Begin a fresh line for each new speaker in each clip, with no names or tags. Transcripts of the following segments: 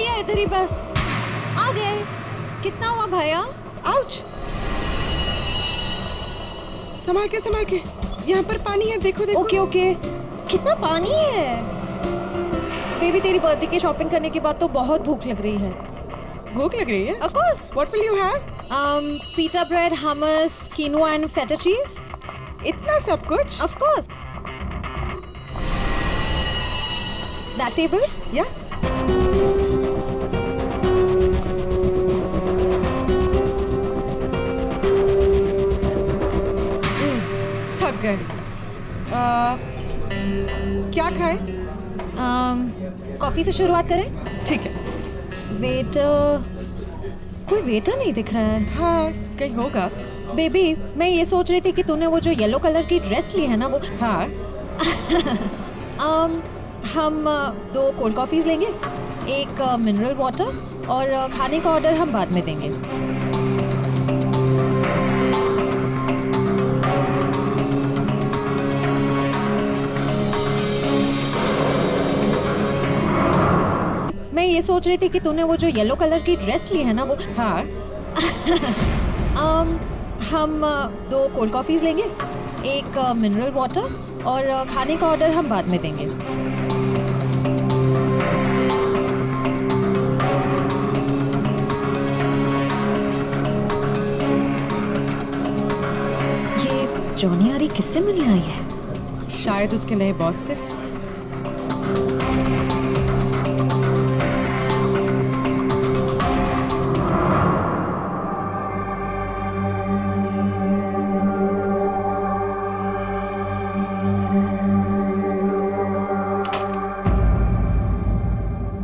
भैया इधर ही बस आ गए। कितना हुआ भैया?
आउच! संभाल के, यहाँ पर पानी है, देखो देखो।
ओके ओके, कितना पानी है। बेबी तेरी बर्थडे की शॉपिंग करने के बाद तो बहुत भूख लग रही है।
भूख लग रही है?
Of course.
What will you have?
Pita bread, hummus, quinoa and feta cheese.
इतना सब कुछ?
Of course. That table?
Yeah. थक गए। क्या खाए?
कॉफी से शुरुआत करें?
ठीक है।
वेटर, कोई वेटर नहीं दिख रहा है।
हाँ, कहीं होगा।
बेबी, मैं ये सोच रही थी कि तूने वो जो येलो कलर की ड्रेस ली है ना वो।
हाँ।
हम 2 कोल्ड कॉफीज लेंगे, 1 मिनरल वाटर और खाने का ऑर्डर हम बाद में देंगे। मैं ये सोच रही थी कि तूने वो जो येलो कलर की ड्रेस ली है ना वो।
हाँ।
हम 2 कोल्ड कॉफीज लेंगे, 1 मिनरल वाटर और खाने का ऑर्डर हम बाद में देंगे। ये जॉनी आरी किससे मिलने आई है?
शायद उसके नए बॉस से।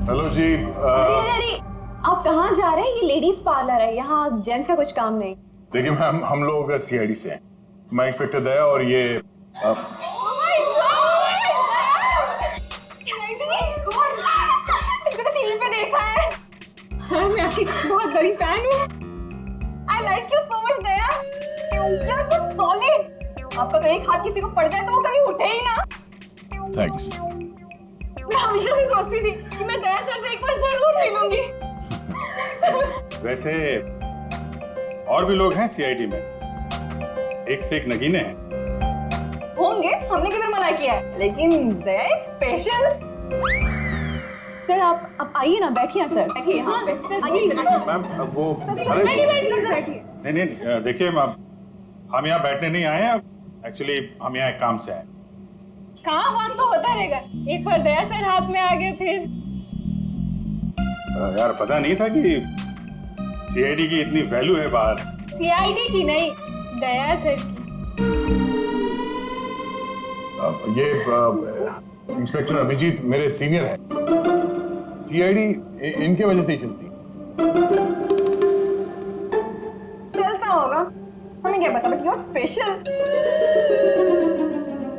हेलो जी।
अरे आप कहाँ जा रहे हैं? ये लेडीज पार्लर है, यहाँ जेंट्स का कुछ काम नहीं।
देखिए मैम, हम लोग सीआईडी से हैं। मैं इंस्पेक्टर दया और ये
टीवी पे देखा है सर, मैं आपकी बहुत बड़ी फैन हूँ। I like you so much Daya, you are so solid. आपका तो एक हाथ किसी को पड़ जाए तो वो कभी उठे ही ना।
थैंक्स।
मैं हमेशा से सोचती थी कि मैं दया सर से एक बार जरूर मिलूंगी।
वैसे और भी लोग हैं सीआईडी में, एक से एक नगीने हैं।
होंगे, हमने किधर मना किया है, लेकिन दया इज स्पेशल। सर आप आइए ना, बैठिए ना सर, बैठिए यहाँ पे। आइए
मैम वो अरे
बैठिए।
नहीं, देखिए मैम, हम यहाँ बैठने नहीं आए हैं। एक्चुअली हम यहाँ एक काम से आए।
काम तो होता रहेगा, एक बार दया सर हाथ में आ गए फिर।
यार पता नहीं था कि सीआईडी की इतनी वैल्यू है बाहर।
सीआईडी की नहीं, दया सर की।
ये इंस्पेक्टर अभिजीत मेरे सीनियर हैं। सीआईडी इनके वजह से ही चलती।
चलता होगा, हमें क्या पता, बट यू आर स्पेशल।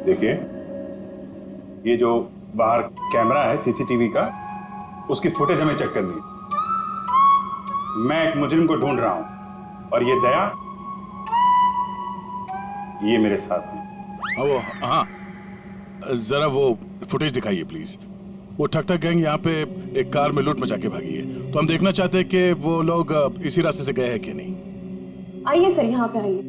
देखिए, ये जो बाहर कैमरा है सीसीटीवी का, उसकी फुटेज हमें चेक करनी है। मैं एक मुजरिम को ढूंढ रहा हूं और ये दया ये मेरे साथ है।
हाँ, जरा वो फुटेज दिखाइए प्लीज। वो ठक गैंग यहाँ पे एक कार में लूट मचा के भागी है, तो हम देखना चाहते हैं कि वो लोग इसी रास्ते से गए हैं कि नहीं।
आइए सर, यहाँ पे आइए।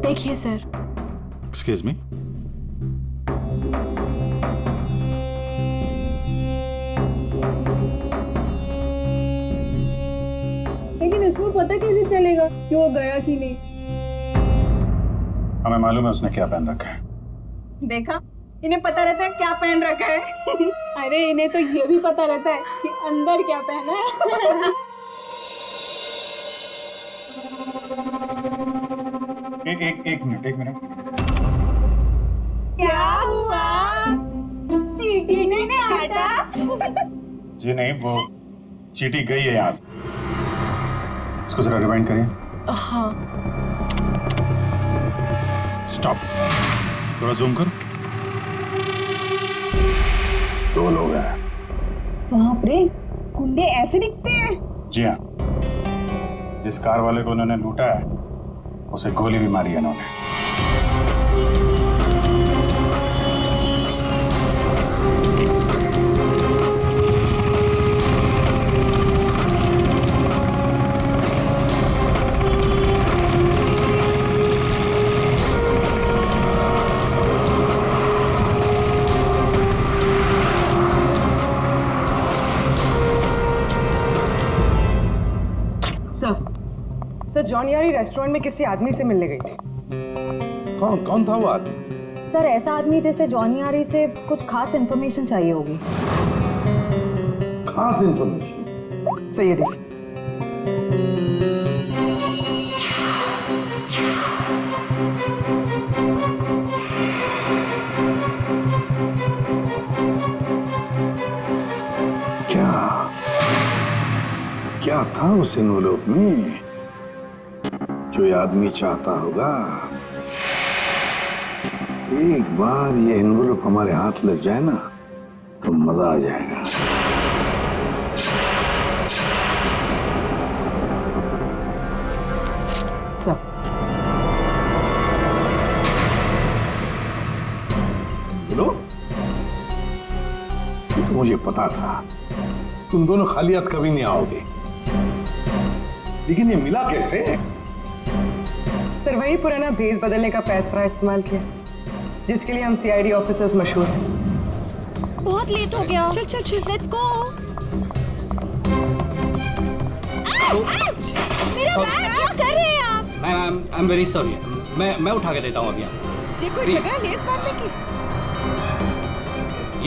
देखिए सर।
Excuse me.
लेकिन इसमें पता कैसे चलेगा कि वो गया कि नहीं?
हमें मालूम है उसने क्या पहन रखा है।
देखा, इन्हें पता रहता है क्या पहन रखा है। अरे इन्हें तो ये भी पता रहता है कि अंदर क्या पहना है।
एक मिनट।
क्या हुआ? चीटी ने काटा?
जी नहीं, वो चीटी गई है यहाँ से। इसको जरा रिवाइंड करिए।
हाँ।
स्टॉप, थोड़ा जूम करो।
2 लोग हैं।
बाप रे, गुंडे ऐसे दिखते हैं?
जी हाँ, जिस कार वाले को उन्होंने लूटा है उसे गोली भी मारी है उन्होंने।
सर जॉन यारी रेस्टोरेंट में किसी आदमी से मिलने गई थी।
कौन था वो आदमी?
सर ऐसा आदमी जैसे जॉनी आरी से कुछ खास इन्फॉर्मेशन चाहिए होगी।
खास इंफॉर्मेशन?
सर ये देखिए।
क्या था उस एनवेलप में जो ये आदमी चाहता होगा? एक बार ये एनवेलप हमारे हाथ लग जाए ना तो मजा आ जाएगा।
सर
बोलो। ये तो मुझे पता था तुम दोनों खाली हाथ कभी नहीं आओगे, लेकिन ये मिला कैसे?
सर वही पुराना भेस बदलने का पैतरा इस्तेमाल किया जिसके लिए हम सीआईडी ऑफिसर्स मशहूर हैं।
बहुत लेट हो गया।
चल चल चल
लेट्स गो। मेरा बैग क्या कर रहे हैं आप?
Ma'am I am very sorry. मैं उठा के देता हूँ अभी।
देखो
Please.
जगह लेस बांधने की।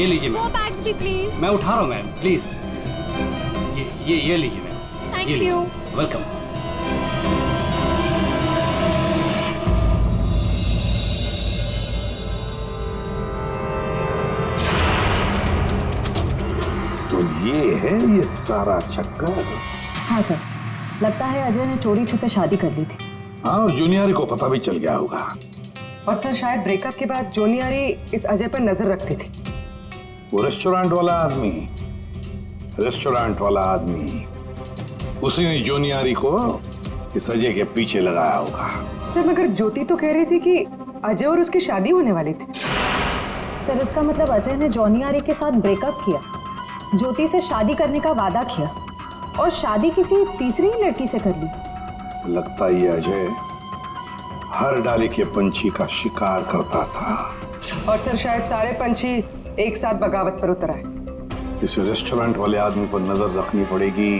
ये लीजिए
वो
मैम।
बैग्स भी प्लीज।
मैं उठा रहा हूँ मैम, प्लीज। ये लीजिए मैम।
थैंक
ये
यू।
लीजिए। वेलकम।
तो ये है ये सारा चक्कर।
हाँ सर, लगता है अजय ने चोरी छुपे शादी कर ली थी।
हाँ, और जूनियर को पता भी चल गया होगा।
और सर शायद ब्रेकअप के बाद जोनी यारी इस अजय पर नजर रखती थी।
वो रेस्टोरेंट वाला आदमी उसी ने जोनियारी को इस अजय के पीछे लगाया होगा।
सर मगर ज्योति तो कह रही थी कि अजय और उसकी शादी होने वाली थी।
सर इसका मतलब अजय ने जॉनी आरी के साथ ब्रेकअप किया, ज्योति से शादी करने का वादा किया और शादी किसी तीसरी लड़की से कर ली।
लगता ये अजय हर डाले के पंछी का शिकार करता था।
और सर शायद सारे पंछी एक साथ बगावत पर उतर आए।
इस रेस्टोरेंट वाले आदमी पर नजर रखनी पड़ेगी।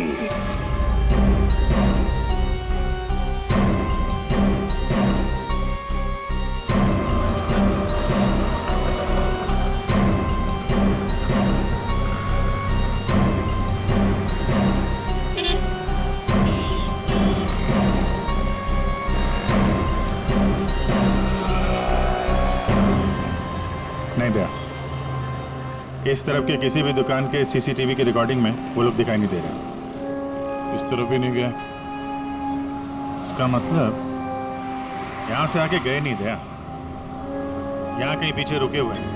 नहीं दया, इस तरफ के किसी भी दुकान के सीसीटीवी की रिकॉर्डिंग में वो लोग दिखाई नहीं दे रहे।
इस तरफ भी नहीं गया।
इसका मतलब यहाँ से आके गए नहीं दया, यहाँ कहीं पीछे रुके हुए हैं।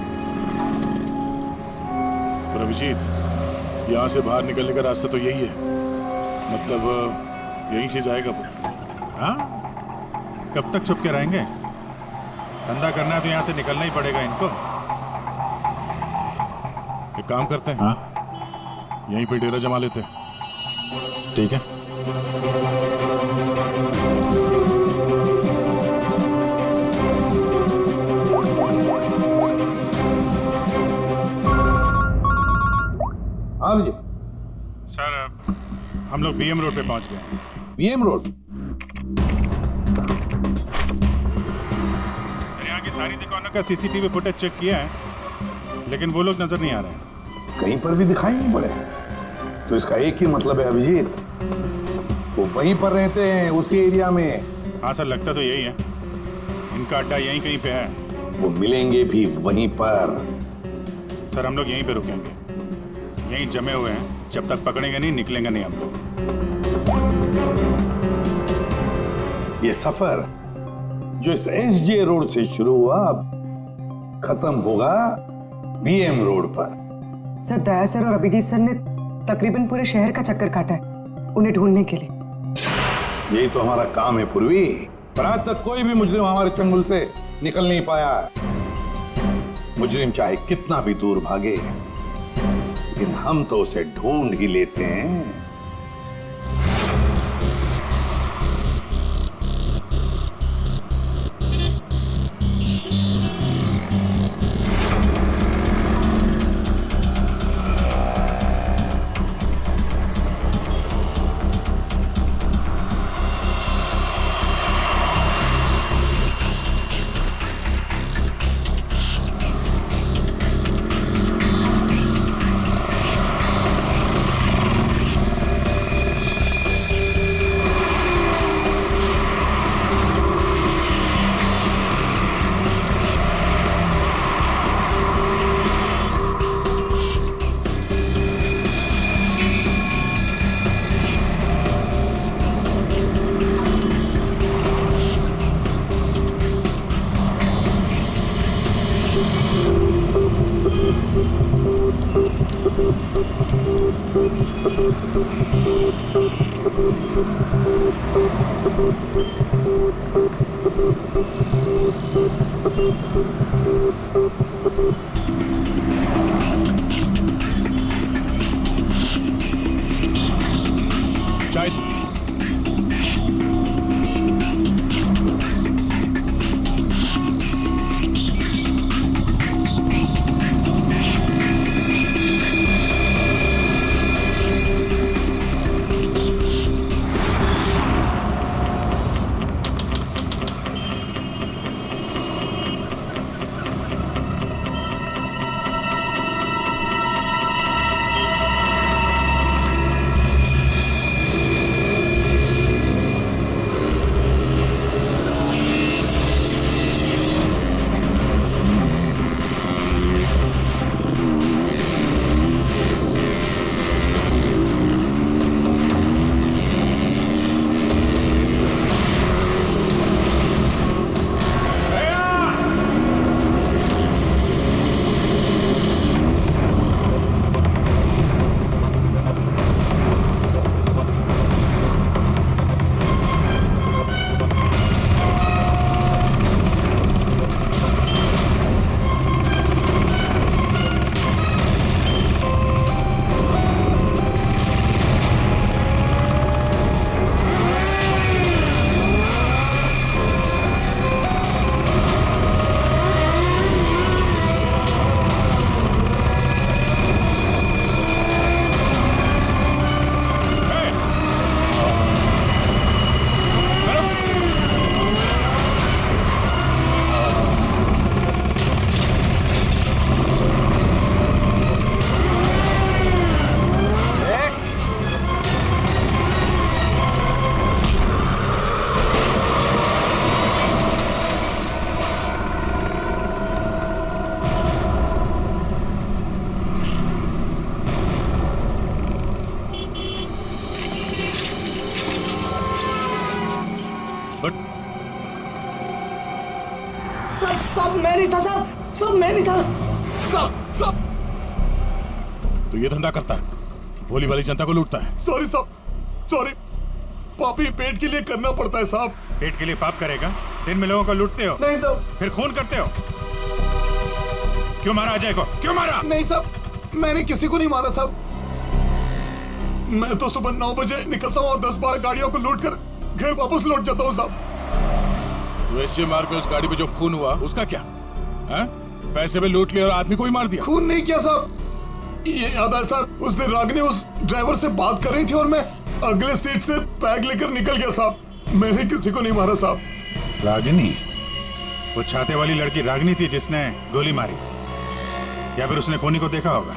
पर अभिजीत, यहाँ से बाहर निकलने का रास्ता तो यही है, मतलब यहीं से जाएगा वो।
हाँ, कब तक छुप के रहेंगे? धंधा करना है तो यहाँ से निकलना ही पड़ेगा इनको।
एक काम करते हैं,
हाँ
यहीं पे डेरा जमा लेते हैं।
ठीक है।
हाँ जी,
सर हम लोग बीएम रोड पे पहुंच गए हैं।
BM road?
सर यहाँ की सारी दुकानों का सीसीटीवी फुटेज चेक किया है, लेकिन वो लोग नजर नहीं आ रहे हैं।
कहीं पर भी दिखाई नहीं पड़े। तो इसका एक ही मतलब है अभिजीत, वो वहीं पर रहते हैं, उसी एरिया में।
हाँ सर, लगता तो यही है। इनका अड्डा यहीं कहीं पे है।
वो मिलेंगे भी वहीं पर।
सर हम लोग यहीं पे रुकेंगे, यहीं जमे हुए हैं। जब तक पकड़ेंगे नहीं, निकलेंगे नहीं हम लोग।
ये सफर जो इस एसजे रोड से शुरू हुआ, खत्म होगा बीएम रोड पर।
सर दया सर और अभिजीत सर ने तकरीबन पूरे शहर का चक्कर काटा है उन्हें ढूंढने के लिए।
यही तो हमारा काम है पूर्वी, पर आज तक कोई भी मुजरिम हमारे चंगुल से निकल नहीं पाया। मुजरिम चाहे कितना भी दूर भागे, लेकिन हम तो उसे ढूंढ ही लेते हैं।
चाय
सब मैं नहीं था साहब, सब मैं नहीं था सब।
तो ये धंधा करता है, भोली भाली जनता को लूटता है।
सॉरी साहब, सॉरी। पापी पेट के लिए करना पड़ता है साहब।
पेट के लिए पाप करेगा? दिन में लोगों को लूटते हो,
नहीं साहब।
फिर खून करते हो। क्यों मारा अजय को? क्यों मारा?
नहीं साहब, मैंने किसी को नहीं मारा साहब। मैं तो सुबह 9 बजे निकलता हूँ और 10-12 गाड़ियों को लूट कर घर वापस लौट जाता हूँ साहब।
तो एसजे मार्ग में उस गाड़ी पे जो खून हुआ उसका क्या है? पैसे में लूट लिया और आदमी को भी मार दिया।
खून नहीं किया साहब, ये याद है साहब, उस दिन रागिनी उस ड्राइवर से बात कर रही थी और मैं अगले सीट से बैग लेकर निकल गया साहब। मैंने किसी को नहीं मारा साहब।
रागिनी? वो छाते वाली लड़की रागिनी थी जिसने गोली मारी, या फिर उसने खूनी को देखा होगा?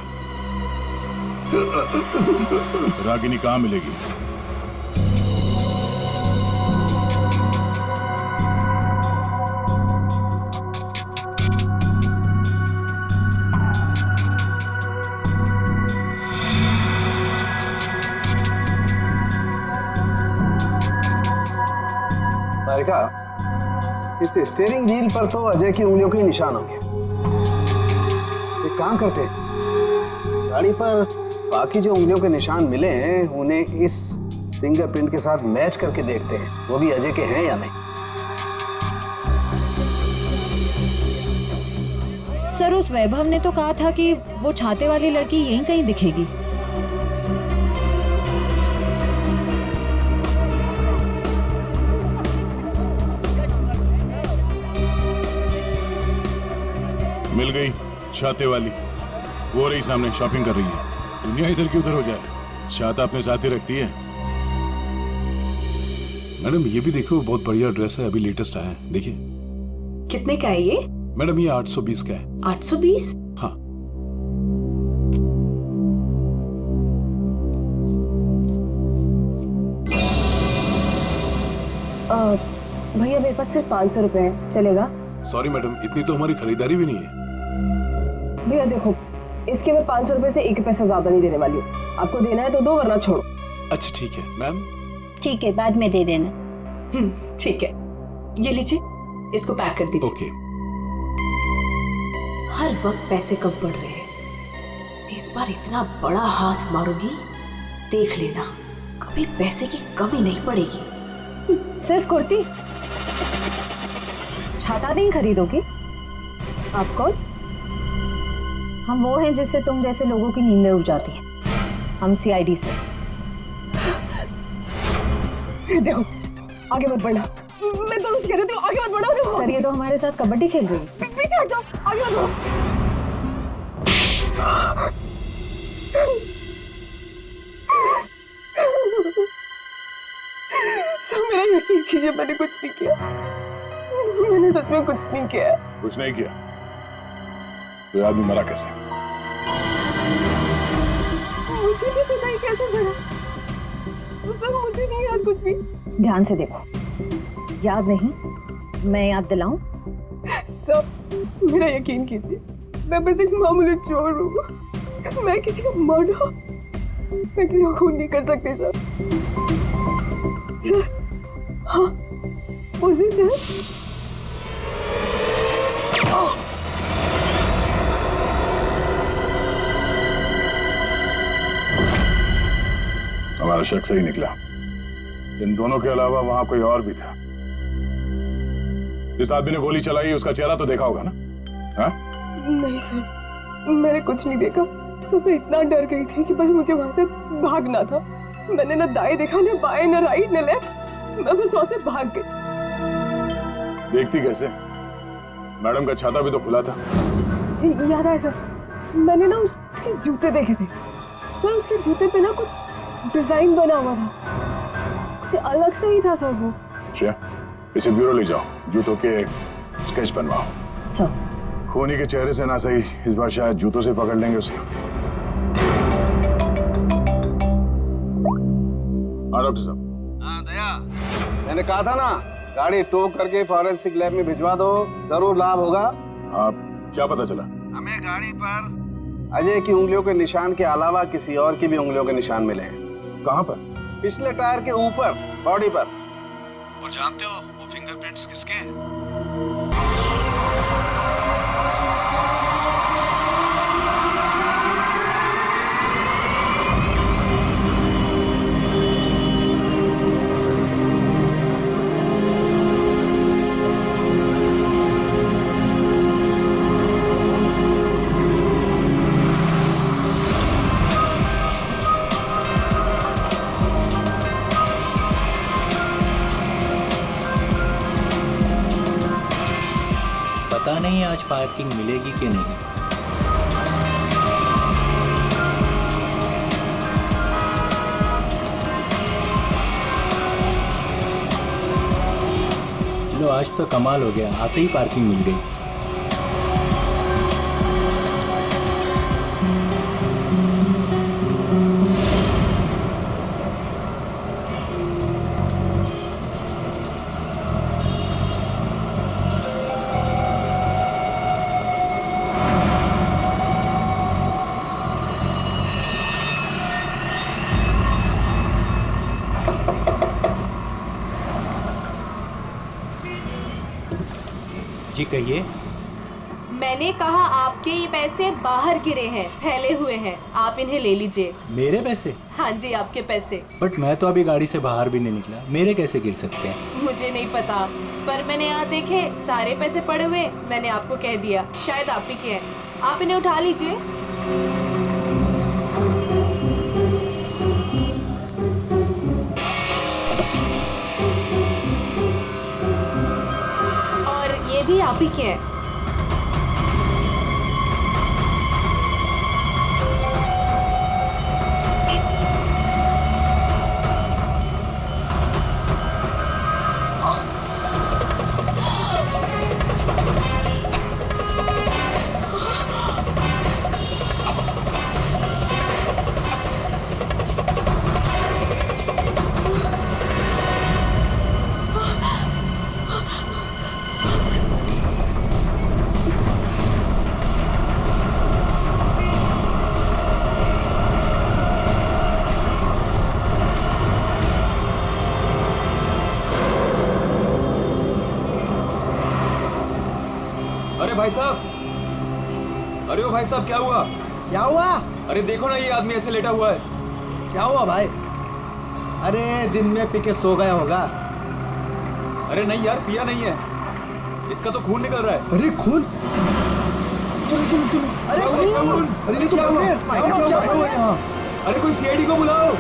रागिनी कहाँ मिलेगी?
इस स्टीयरिंग व्हील पर तो अजय की उंगलियों के निशान होंगे। एक काम करते हैं, गाड़ी पर बाकी जो उंगलियों के निशान मिले हैं उन्हें इस फिंगरप्रिंट के साथ मैच करके देखते हैं वो भी अजय के हैं या नहीं।
सर उस वैभव ने तो कहा था कि वो छाते वाली लड़की यहीं कहीं दिखेगी।
मिल गई छाते वाली, वो रही सामने शॉपिंग कर रही है। दुनिया इधर की उधर हो जाए, छाता अपने साथ ही रखती है। मैडम ये भी देखो, बहुत बढ़िया ड्रेस है, अभी लेटेस्ट आया है, देखिए।
कितने का है ये?
मैडम ये 820 का है।
820?
हाँ।
भैया मेरे पास सिर्फ 500 रुपए है, चलेगा?
सॉरी मैडम, इतनी तो हमारी खरीदारी भी नहीं है।
भैया देखो, इसके मैं 500 रुपए से एक पैसा ज्यादा नहीं देने वाली हूँ। आपको देना है तो दो, वरना छोड़ो।
अच्छा ठीक है मैम।
ठीक है, बाद में दे देना।
ठीक है, ये लीजिए, इसको पैक कर दीजिए।
ओके।
हर वक्त पैसे कम पड़ रहे हैं, इस बार इतना बड़ा हाथ मारूंगी, देख लेना, कभी पैसे की कमी नहीं पड़ेगी।
सिर्फ कुर्ती, छाता नहीं खरीदोगी?
आप कौन?
हम वो हैं जिससे तुम जैसे लोगों की नींदें उड़ जाती हैं। हम सीआईडी से।
देखो, आगे मत बढ़ना। मैं तो कह देती हूँ, आगे मत बढ़ो।
सर ये तो हमारे साथ कबड्डी खेल रही है।
पीछे हट जाओ, आगे मत बढ़ो। सर मेरा यकीन कीजिए, मैंने कुछ नहीं किया। मैंने सच में कुछ नहीं किया।
कुछ नहीं किया तो आदमी मरा कैसे?
मुझे नहीं पता ही कैसे मरा। सर मुझे नहीं याद कुछ भी।
ध्यान से देखो, याद नहीं? मैं याद दिलाऊं?
सर मेरा यकीन कीजिए, मैं बस एक मामूली चोर हूँ। मैं किसी को मारा, मैं किसी को खून नहीं कर सकती सर। सर हाँ, उसी सर।
हमारा शक सही निकला। इन दोनों के अलावा वहां कोई और भी था। जिस आदमी ने गोली चलाई उसका चेहरा तो देखा होगा ना? हाँ?
नहीं सर, मैंने कुछ नहीं देखा। सब मैं इतना डर गई थी कि बस मुझे वहां से भागना था। मैंने ना दाएं देखा, ना बाएं, ना राइट, ना लेफ्ट। मैं बस वहां से भाग गई।
देखती कैसे? मैडम का छाता भी तो खुला था।
याद आया सर, मैंने ना उसके जूते देखे थे। सर उसके जूते पे ना कुछ डिजाइन बना हुआ था, कुछ अलग से ही था सर वो।
क्या? इसे ब्यूरो ले जाओ, जूतों के स्केच बनवाओ।
सर
खूनी के चेहरे से ना सही, इस बार शायद जूतों से पकड़ लेंगे उसे। हाँ डॉक्टर साहब।
हाँ दया, मैंने कहा था ना, गाड़ी टो करके फॉरेंसिक लैब में भिजवा दो, जरूर लाभ होगा।
आप क्या पता चला?
हमें गाड़ी पर अजय की उंगलियों के निशान के अलावा किसी और की भी उंगलियों के निशान मिले हैं।
कहाँ पर?
पिछले टायर के ऊपर, बॉडी पर। और जानते हो वो फिंगरप्रिंट्स किसके हैं?
पता नहीं आज पार्किंग मिलेगी कि नहीं। लो आज तो कमाल हो गया, आते ही पार्किंग मिल गई। जी कहिए।
मैंने कहा आपके ये पैसे बाहर गिरे हैं, फैले हुए हैं, आप इन्हें ले लीजिए।
मेरे पैसे?
हाँ जी, आपके पैसे।
बट मैं तो अभी गाड़ी से बाहर भी नहीं निकला, मेरे कैसे गिर सकते हैं?
मुझे नहीं पता, पर मैंने यहाँ देखे सारे पैसे पड़े हुए, मैंने आपको कह दिया, शायद आप ही के हैं, आप इन्हें उठा लीजिए। और ये भी आप ही के हैं।
अरे भाई साहब, अरे ओ भाई साहब, क्या हुआ?
क्या हुआ?
अरे देखो ना, ये आदमी ऐसे लेटा हुआ है।
क्या हुआ भाई? अरे दिन में पी के सो गया होगा।
अरे नहीं यार, पिया नहीं है, इसका तो खून निकल रहा है।
अरे खून? चलो चलो चलो। अरे खून! अरे ये तो क्या हुआ?
अरे कोई सीआईडी को बुलाओ।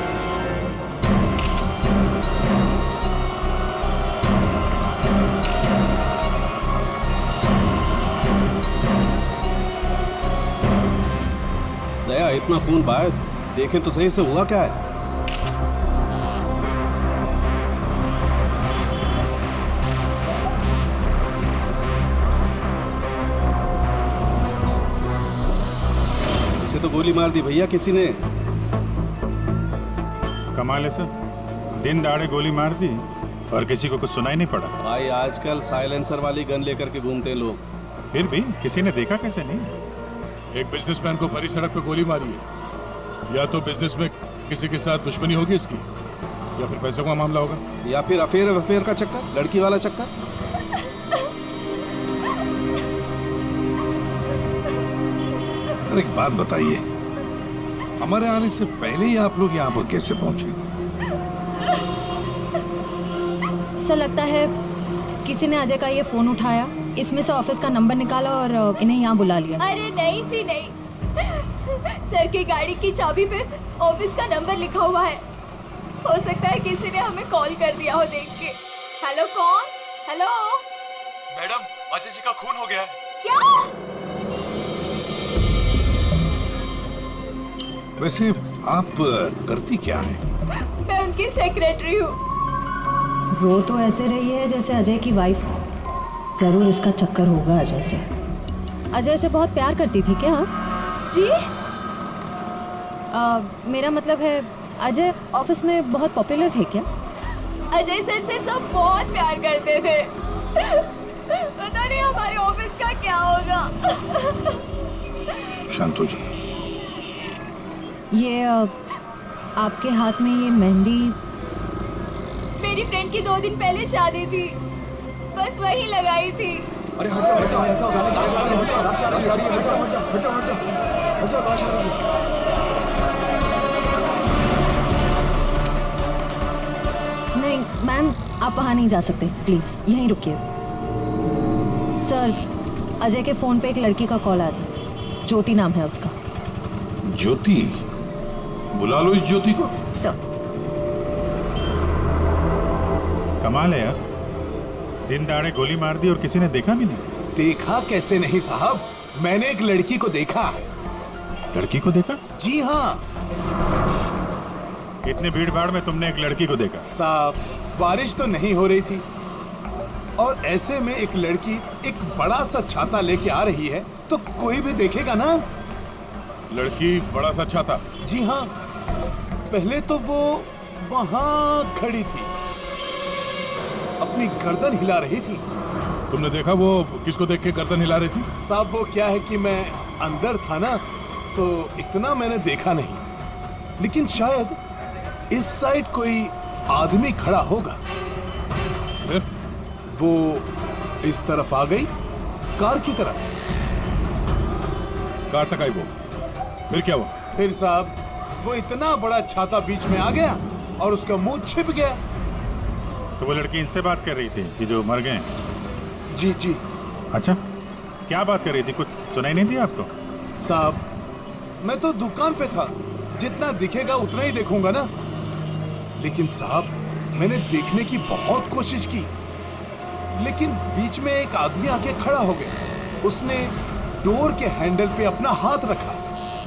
दया, इतना खून बहा है, देखें तो सही से हुआ क्या है? इसे तो गोली मार दी भैया किसी ने।
कमाल है सर, दिन दहाड़े गोली मार दी और किसी को कुछ सुनाई नहीं पड़ा।
भाई आजकल साइलेंसर वाली गन लेकर के घूमते हैं लोग।
फिर भी किसी ने देखा कैसे नहीं?
एक बिजनेसमैन को भरी सड़क पे गोली मारी है। या तो बिजनेस में किसी के साथ दुश्मनी होगी इसकी, या फिर पैसों का मामला होगा,
या फिर अफेयर का चक्कर, लड़की वाला चक्कर।
अरे एक बात बताइए, हमारे आने से पहले ही आप लोग यहाँ पर कैसे पहुंचे?
ऐसा लगता है किसी ने अजय का ये फोन उठाया, इसमें से ऑफिस का नंबर निकाला और इन्हें यहाँ बुला लिया।
अरे नहीं जी नहीं, सर की गाड़ी की चाबी पे ऑफिस का नंबर लिखा हुआ है। हो सकता है किसी ने हमें कॉल कर दिया हो देख के। हेलो, कौन? हेलो
मैडम, अजय जी का खून हो गया है।
क्या?
वैसे आप करती क्या है?
मैं उनकी सेक्रेटरी हूँ।
रो तो ऐसे रही है जैसे अजय की वाइफ हो। जरूर इसका चक्कर होगा अजय से। अजय से बहुत प्यार करती थी क्या?
जी?
मेरा मतलब है अजय ऑफिस में बहुत पॉपुलर थे क्या?
अजय सर से सब बहुत प्यार करते थे। पता नहीं हमारे ऑफिस का क्या होगा।
शांतो जी,
ये आपके हाथ में ये मेहंदी?
मेरी फ्रेंड की 2 दिन पहले शादी थी, बस वही लगाई थी।
अरे हट जाओ।
नहीं मैम, आप वहाँ नहीं जा सकते, प्लीज यहीं रुकिए। सर, अजय के फोन पे एक लड़की का कॉल आया था, ज्योति नाम है उसका।
ज्योति? बुला लो इस ज्योति को।
सर।
कमाल है यार, दिन दहाड़े गोली मार दी और किसी ने देखा भी नहीं।
देखा कैसे नहीं साहब, मैंने एक लड़की को देखा।
लड़की को देखा?
जी हाँ।
इतने भीड़ भाड़ में तुमने एक लड़की को देखा?
साहब, बारिश तो नहीं हो रही थी और ऐसे में एक लड़की एक बड़ा सा छाता लेके आ रही है तो कोई भी देखेगा ना।
लड़की बड़ा सा छाता?
जी हाँ। पहले तो वो वहाँ खड़ी थी, अपनी गर्दन हिला रही थी।
तुमने देखा वो किसको देख के गर्दन हिला रही थी?
साहब वो क्या है कि मैं अंदर था ना, तो इतना मैंने देखा नहीं, लेकिन शायद इस साइड कोई आदमी खड़ा होगा।
फिर?
वो इस तरफ आ गई, कार की तरफ।
कार तक आई वो, फिर क्या हुआ?
फिर साहब वो इतना बड़ा छाता बीच में आ गया और उसका मुंह छिप गया।
तो वो लड़की इनसे बात कर रही थी कि जो मर गए?
जी जी।
अच्छा, क्या बात कर रही थी? कुछ सुनाई नहीं दिया आपको?
साहब मैं तो दुकान पे था, जितना दिखेगा उतना ही देखूंगा ना। लेकिन साहब मैंने देखने की बहुत कोशिश की, लेकिन बीच में एक आदमी आके खड़ा हो गया। उसने डोर के हैंडल पे अपना हाथ रखा।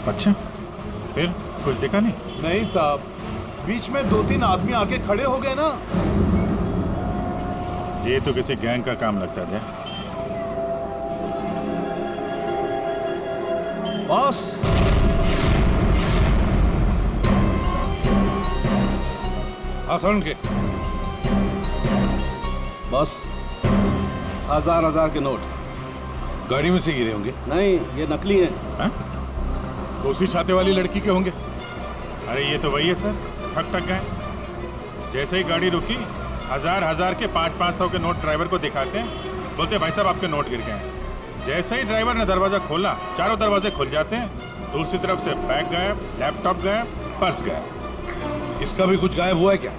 अच्छा, फिर कुछ दिखा नहीं?
नहीं साहब, बीच में 2-3 आदमी आके खड़े हो गए ना।
ये तो किसी गैंग का काम लगता है।
बॉस, सुन के
बस 1000 के नोट
गाड़ी में से गिरे होंगे।
नहीं, ये नकली हैं।
हाँ?
तो उसी छाते वाली लड़की के होंगे।
अरे ये तो वही है सर, ठक गए। जैसे ही गाड़ी रुकी, 1000 के 500 के नोट ड्राइवर को दिखाते हैं, बोलते भाई साहब आपके नोट गिर गए हैं। जैसे ही ड्राइवर ने दरवाजा खोला, चारों दरवाजे खुल जाते हैं। दूसरी तरफ से बैग गायब, लैपटॉप गायब, पर्स गायब।
इसका भी कुछ गायब हुआ है क्या?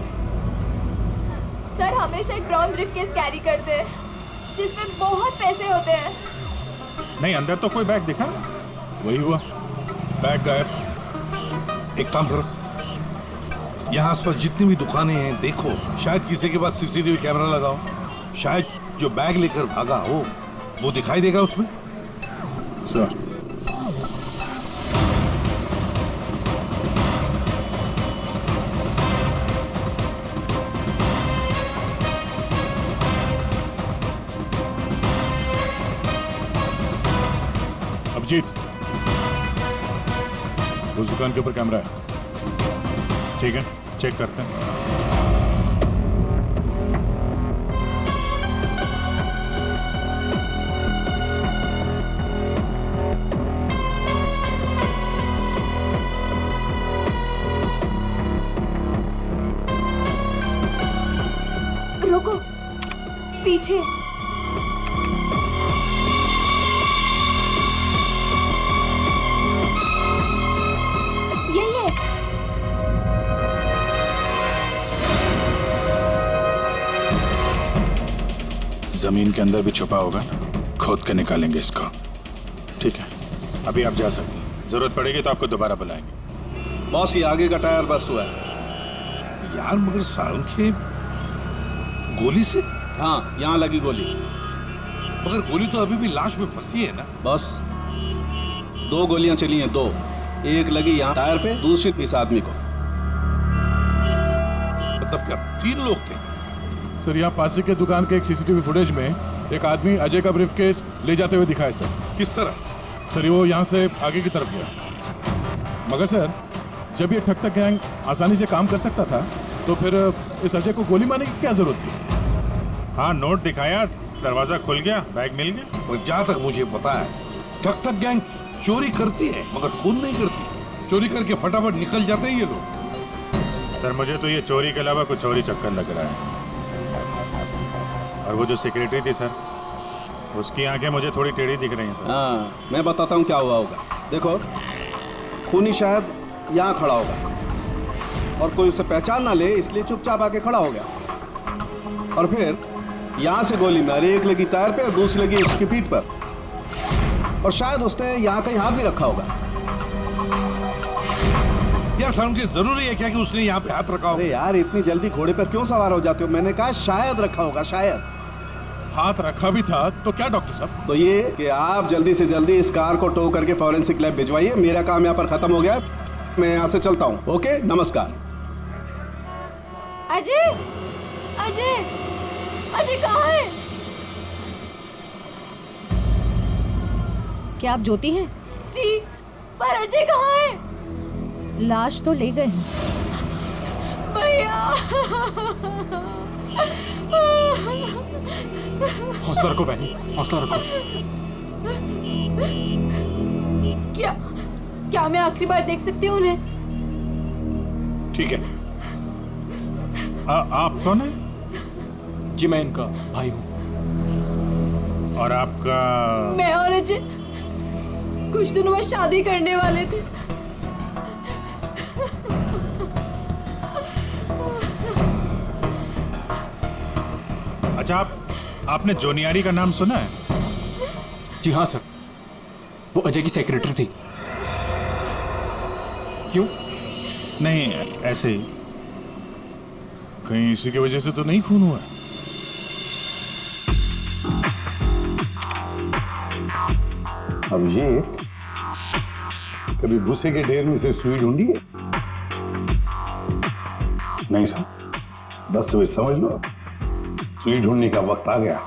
सर हमेशा एक ब्राउन ब्रीफकेस कैरी करते हैं जिसमें बहुत पैसे होते हैं।
नहीं, अंदर तो कोई बैग दिखा?
वही हुआ, बैग गायब।
एक काम करो, यहाँ आसपास जितनी भी दुकानें हैं देखो, शायद किसी के पास सीसीटीवी कैमरा लगाओ। शायद जो बैग लेकर भागा हो वो दिखाई देगा उसमें।
सर अभिजीत, उस दुकान के ऊपर कैमरा है।
ठीक है, चेक करते हैं।
रुको, पीछे।
जमीन के अंदर भी छुपा होगा ना, खोद के निकालेंगे इसको। ठीक है,
अभी आप जा सकते हैं, जरूरत पड़ेगी तो आपको दोबारा बुलाएंगे।
बॉस, ये आगे का टायर बस्ट हुआ है।
यार मगर सारंगे गोली से?
हाँ, यहाँ लगी गोली।
मगर गोली तो अभी भी लाश में फंसी है ना?
बस 2 गोलियां चली हैं, 2। एक लगी यहाँ टायर पे, दूसरी इस आदमी को।
मतलब क्या 3 लोग थे?
सर यहाँ पासी के दुकान के एक सीसीटीवी फुटेज में एक आदमी अजय का ब्रीफकेस ले जाते हुए दिखा है सर।
किस तरह?
सर वो यहाँ से आगे की तरफ गया। मगर सर जब ये ठग गैंग आसानी से काम कर सकता था तो फिर इस अजय को गोली मारने की क्या जरूरत थी?
हाँ, नोट दिखाया, दरवाजा खुल गया, बैग मिल गया।
और जहाँ तक मुझे पता है ठग गैंग चोरी करती है मगर खून नहीं करती। चोरी करके फटाफट निकल जाते हैं ये लोग।
सर मुझे तो ये चोरी के अलावा कुछ और ही चक्कर लग रहा है। और वो जो सेक्रेटरी थी सर, उसकी आंखें मुझे थोड़ी टेढ़ी दिख रही हैं सर।
हाँ, मैं बताता हूँ क्या हुआ होगा। देखो, खूनी शायद यहाँ खड़ा होगा और कोई उसे पहचान ना ले, इसलिए चुपचाप आके खड़ा हो गया। और फिर यहाँ से गोली मारी, एक लगी टायर पे और दूसरी लगी उसकी पीठ पर। और शायद उसने यहाँ कहीं हाथ भी रखा होगा।
यार सारंगे, जरूरी है क्या कि उसने यहाँ पे हाथ रखा होगा?
अरे यार, इतनी जल्दी घोड़े पर क्यों सवार हो जाते हो? मैंने कहा शायद रखा होगा, शायद।
हाथ रखा भी था तो क्या डॉक्टर साहब?
तो ये कि आप जल्दी से जल्दी इस कार को टो करके फॉरेंसिक लैब भिजवाइए। मेरा काम यहाँ पर खत्म हो गया, मैं यहाँ से चलता हूँ। ओके, नमस्कार।
अजय, अजय, अजय कहाँ है?
क्या आप ज्योति हैं?
जी, पर अजय कहाँ है?
लाश तो ले गए हैं।
भैया,
हौसला रखो बहनी, हौसला रखो।
क्या मैं आखिरी बार देख सकती हूँ उन्हें?
ठीक है।
आप कौन है?
जी मैं इनका भाई हूँ।
और आपका?
मैं और अजय कुछ दिनों में शादी करने वाले थे।
अच्छा, आपने जोनियारी का नाम सुना है?
जी हाँ सर, वो अजय की सेक्रेटरी थी। क्यों?
नहीं, ऐसे ही।
कहीं इसी की वजह से तो नहीं खून हुआ?
अभिजीत, कभी भूसे के ढेर में से सुई ढूंढी है?
नहीं सर।
बस वे समझ लो, सुई ढूंढने का वक्त आ गया।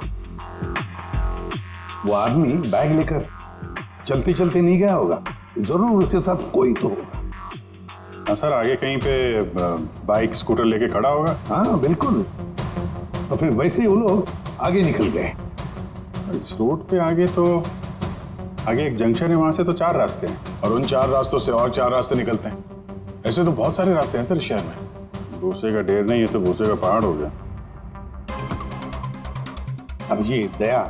वो आदमी बैग लेकर चलते चलते नहीं गया होगा, जरूर उसके साथ कोई तो होगा।
हाँ सर, आगे कहीं पे बाइक स्कूटर लेके खड़ा होगा।
हाँ बिल्कुल। तो फिर वैसे ही वो लोग आगे निकल गए।
इस रूट पे आगे तो आगे एक जंक्शन है, वहां से तो 4 रास्ते हैं,
और उन 4 रास्तों से और 4 रास्ते निकलते हैं। ऐसे तो बहुत सारे रास्ते हैं सर शहर में।
भूसे का ढेर नहीं है तो भूसे का पहाड़ हो गया।
अभिजीत, दया,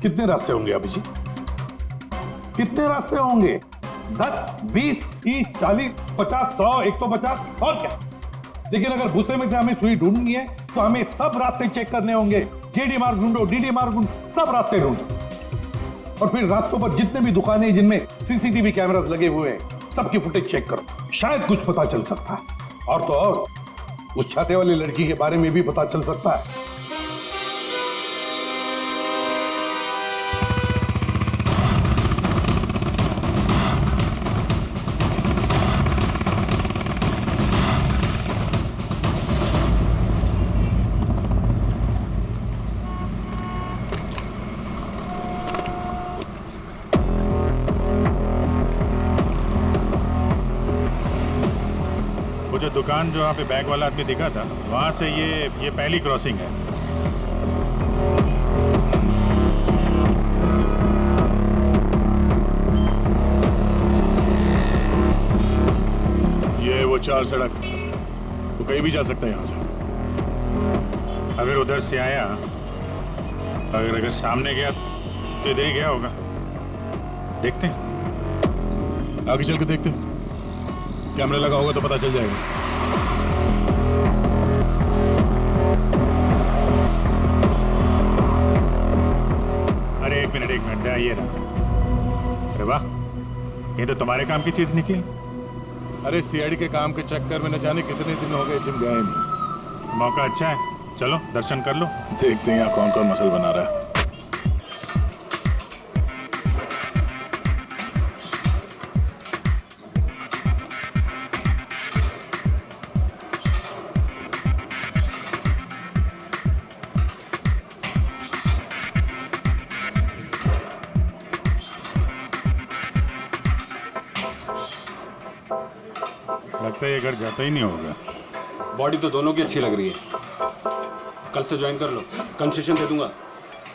कितने रास्ते होंगे अभिजीत? कितने रास्ते होंगे? 10, 20, 30, 40, 50, 100, 150 और क्या? लेकिन अगर भूसे में से हमें सुई ढूंढनी है तो हमें सब रास्ते चेक करने होंगे। जेडी मार्ग ढूंढो, डीडी मार्ग ढूंढो, सब रास्ते ढूंढो। और फिर रास्तों पर जितने भी दुकानें जिनमें सीसीटीवी कैमरास लगे हुए हैं, सबकी फुटेज चेक करो, शायद कुछ पता चल सकता है। और तो और उस छाते वाली लड़की के बारे में भी पता चल सकता है।
वो जो दुकान जो वहाँ पे बैग वाला आदमी दिखा था, वहाँ से ये पहली क्रॉसिंग है।
ये वो 4 सड़क, वो कहीं भी जा सकता है यहाँ से।
अगर उधर से आया, अगर सामने गया तो इधर ही गया होगा। देखते हैं,
आगे चल के देखते हैं। कैमरा लगा होगा तो पता चल जाएगा।
अरे एक मिनट ये रहा। अरे वाह, ये तो तुम्हारे काम की चीज निकली।
अरे सीआईडी के काम के चक्कर में न जाने कितने दिन हो गए जिम गए नहीं।
मौका अच्छा है, चलो दर्शन कर लो।
देखते हैं यहाँ कौन कौन मसल बना रहा है।
लगता है ये घर जाता ही नहीं होगा।
बॉडी तो दोनों की अच्छी लग रही है। कल से ज्वाइन कर लो, कंसेशन दे दूंगा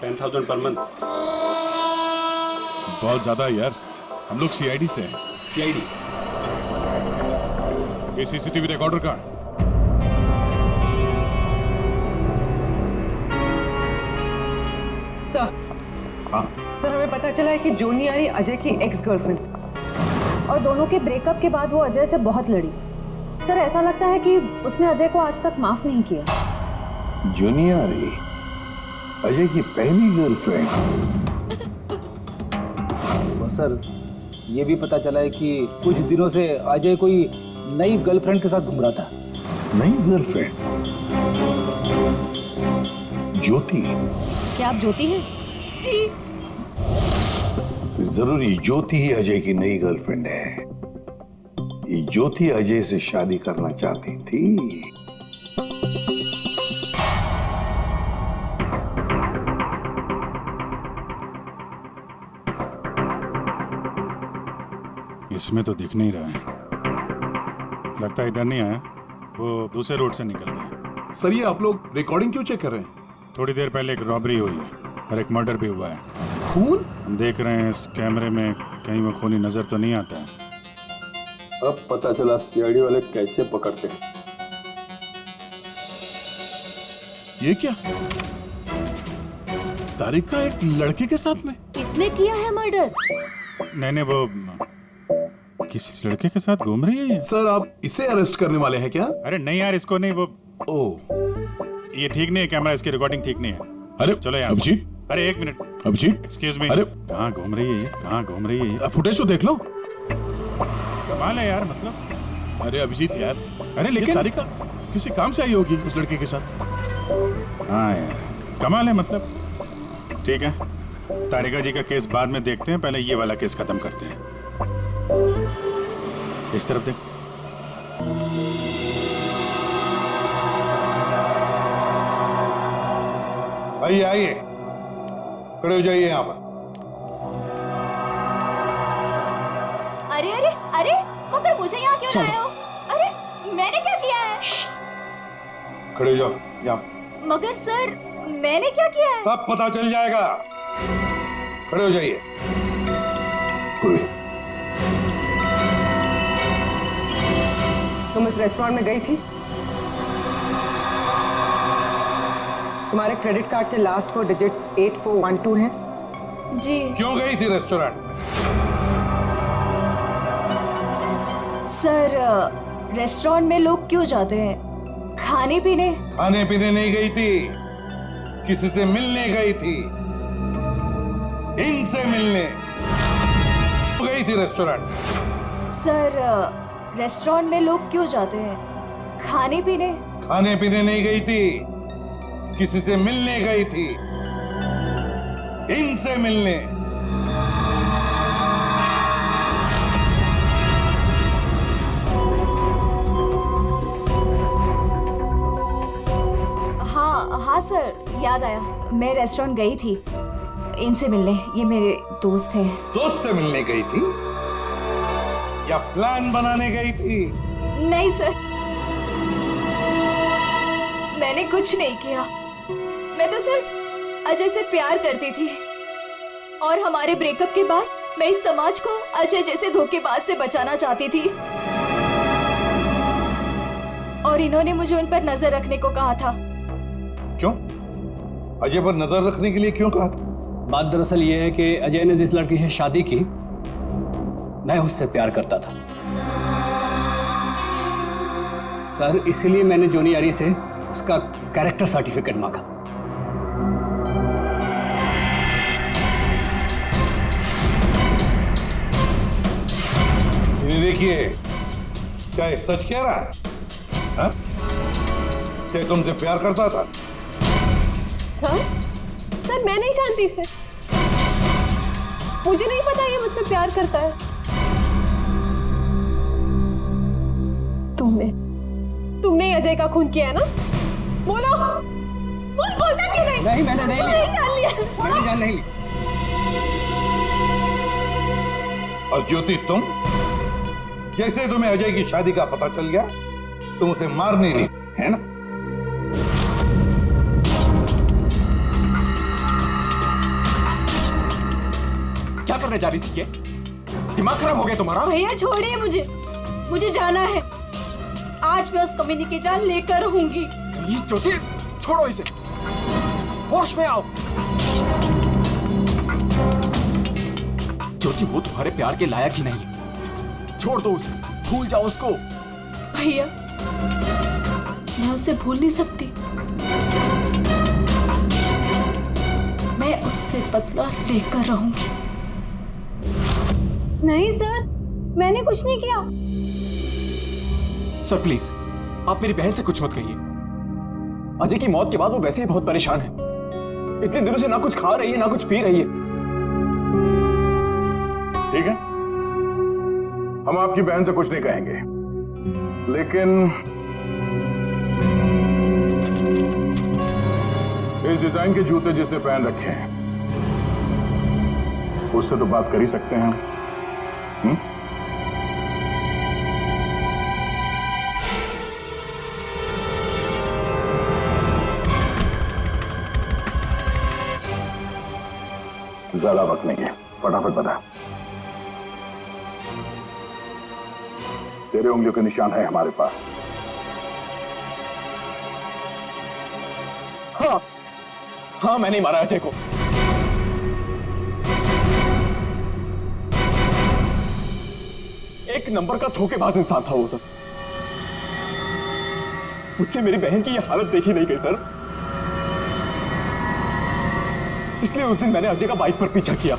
10,000 पर मंथ।
बहुत ज्यादा है यार, हम लोग सीआईडी से हैं।
सीआईडी?
ये सीसीटीवी रिकॉर्डर का
सर,
हाँ
सर हमें पता चला है कि जोनियारी अजय की एक्स गर्लफ्रेंड,
और दोनों के ब्रेकअप के बाद वो अजय से बहुत लड़ी। सर ऐसा लगता है कि उसने अजय को आज तक माफ नहीं किया।
जोनियारी अजय की पहली गर्लफ्रेंड?
और सर ये भी पता चला है कि कुछ दिनों से अजय कोई नई गर्लफ्रेंड के साथ घूम रहा था।
नई गर्लफ्रेंड? ज्योति?
क्या आप ज्योति हैं?
जी।
फिर जरूरी ज्योति ही अजय की नई गर्लफ्रेंड है। ये ज्योति अजय से शादी करना चाहती थी।
इसमें तो दिख नहीं रहा है। लगता है इधर नहीं आया, वो दूसरे रोड से निकल गया।
सर ये आप लोग रिकॉर्डिंग क्यों चेक कर रहे हैं?
थोड़ी देर पहले एक रॉबरी हुई है और एक मर्डर भी हुआ है।
खून?
हम देख रहे हैं इस कैमरे में कहीं वो खूनी नजर तो नहीं आता है।
अब पता चला सीआईडी वाले कैसे पकड़ते हैं।
ये क्या? तारिक का एक लड़के के साथ में?
किसने किया है मर्डर?
नहीं वो किस लड़के के साथ घूम रही है ये?
सर आप इसे अरेस्ट करने वाले हैं क्या?
अरे नहीं यार, इसको नहीं। वो ये ठीक नहीं है, कैमरा इसकी रिकॉर्डिंग ठीक नहीं है।
अरे
चलो यार।
अभिजीत,
अरे एक मिनट,
अभिजीत,
एक्सक्यूज मी।
अरे
कहाँ घूम रही है ये? कहाँ घूम रही है ये?
फुटेज तो देख लो।
कमाल है यार, मतलब।
अरे अभिजीत यार,
अरे लेकिन
तारिका किसी काम से आई होगी उस लड़के के साथ।
हाँ यार, कमाल है मतलब। ठीक है, तारिका जी का केस बाद में देखते हैं, पहले ये वाला केस खत्म करते हैं। इस तरफ देख।
आइए आइए, खड़े हो जाइए यहाँ पर।
अरे अरे अरे, मगर मुझे यहाँ क्यों लाए हो? अरे मैंने क्या किया है?
खड़े हो जाओ यहाँ।
मगर सर, मैंने क्या किया है?
सब पता चल जाएगा। खड़े हो जाइए।
तुम इस रेस्टोरेंट में गई थी? तुम्हारे क्रेडिट कार्ड के लास्ट 4 डिजिट्स 8412 हैं?
जी।
क्यों गई थी रेस्टोरेंट?
सर, रेस्टोरेंट में लोग क्यों जाते हैं? खाने पीने?
खाने पीने नहीं गई थी, किसी से मिलने गई थी। इनसे मिलने गई थी रेस्टोरेंट।
सर, रेस्टोरेंट में लोग क्यों जाते हैं? खाने पीने?
खाने पीने नहीं गई थी, किसी से मिलने गई थी। इनसे मिलने।
हाँ सर, याद आया। मैं रेस्टोरेंट गई थी इनसे मिलने। ये मेरे दोस्त हैं।
दोस्त से मिलने गई थी या प्लान बनाने गई थी?
नहीं सर, मैंने कुछ नहीं किया। मैं तो सिर्फ अजय से प्यार करती थी, और हमारे ब्रेकअप के बाद मैं इस समाज को अजय जैसे धोखेबाज से बचाना चाहती थी, और इन्होंने मुझे उन पर नजर रखने को कहा था।
क्यों? अजय पर नजर रखने के लिए क्यों कहा था?
बात दरअसल ये है कि अजय ने जिस लड़की से शादी की, मैं उससे प्यार करता था सर, इसीलिए मैंने जोनी यारी से उसका कैरेक्टर सर्टिफिकेट मांगा।
देखिए, क्या ये सच कह रहा है? हाँ? क्या तुमसे प्यार करता था?
सर मैं नहीं जानती इसे। मुझे नहीं पता ये मुझसे प्यार करता है। तुमने अजय का खून किया है ना? बोलो, बोलता क्यों नहीं?
नहीं, मैंने नहीं लिया।
जान लिया।
मैंने जान नहीं ली।
और ज्योति, तुम जैसे तुम्हें अजय की शादी का पता चल गया, तुम उसे मारने नहीं, है ना?
क्या करने जा रही थी ये? दिमाग खराब हो गया तुम्हारा?
भैया छोड़िए मुझे जाना है। आज मैं उस कमीनी की जान लेकर रहूंगी।
ये ज्योति, छोड़ो इसे, होश में आओ। ज्योति, वो तुम्हारे प्यार के लायक ही नहीं है। छोड़ दो उसे, भूल जाओ उसको।
भैया, मैं उसे भूल नहीं सकती। मैं उससे बदला लेकर रहूंगी। नहीं सर, मैंने कुछ नहीं किया।
सर प्लीज, आप मेरी बहन से कुछ मत कहिए। अजय की मौत के बाद वो वैसे ही बहुत परेशान है। इतने दिनों से ना कुछ खा रही है, ना कुछ पी रही है।
ठीक है, हम आपकी बहन से कुछ नहीं कहेंगे, लेकिन इस डिजाइन के जूते जिसने पहन रखे हैं, उससे तो बात कर ही सकते हैं। ज्यादा वक्त नहीं है, फटाफट बता। तेरे उंगलियों के निशान है हमारे पास।
हाँ, मैंने ही मारा अजय को। एक नंबर का धोखेबाज इंसान था वो सर। मुझसे मेरी बहन की ये हालत देखी नहीं गई सर, इसलिए उस दिन मैंने अजय का बाइक पर पीछा किया।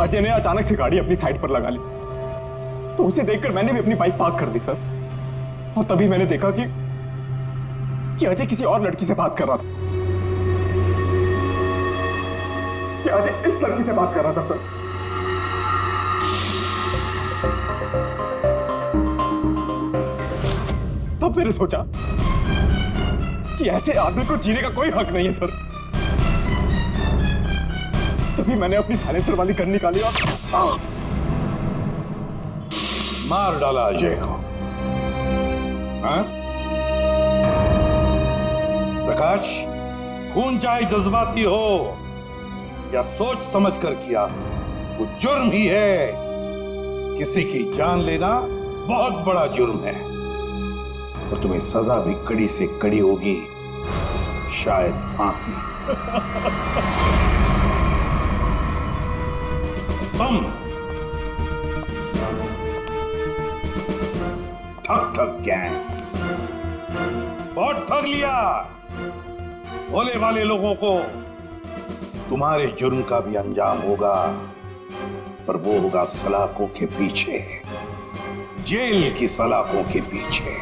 अजय ने अचानक से गाड़ी अपनी साइड पर लगा ली, तो उसे देखकर मैंने भी अपनी बाइक पार्क कर दी सर। और तभी मैंने देखा कि अजय किसी और लड़की से बात कर रहा था। कि अजय इस लड़की से बात कर रहा था सर। तब मैंने सोचा कि ऐसे आदमी को जीने का कोई हक नहीं है सर। तभी मैंने अपनी साइलेंसर वाली गन निकाली और
मार डाला अजय को। हाँ? प्रकाश, खून चाहे जज्बाती हो या सोच समझ कर किया, वो जुर्म ही है। किसी की जान लेना बहुत बड़ा जुर्म है और तुम्हें सजा भी कड़ी से कड़ी होगी, शायद फांसी। तुम ठग गैंग बहुत ठग लिया। भोले वाले लोगों को तुम्हारे जुर्म का भी अंजाम होगा, पर वो होगा सलाखों के पीछे, जेल की सलाखों के पीछे।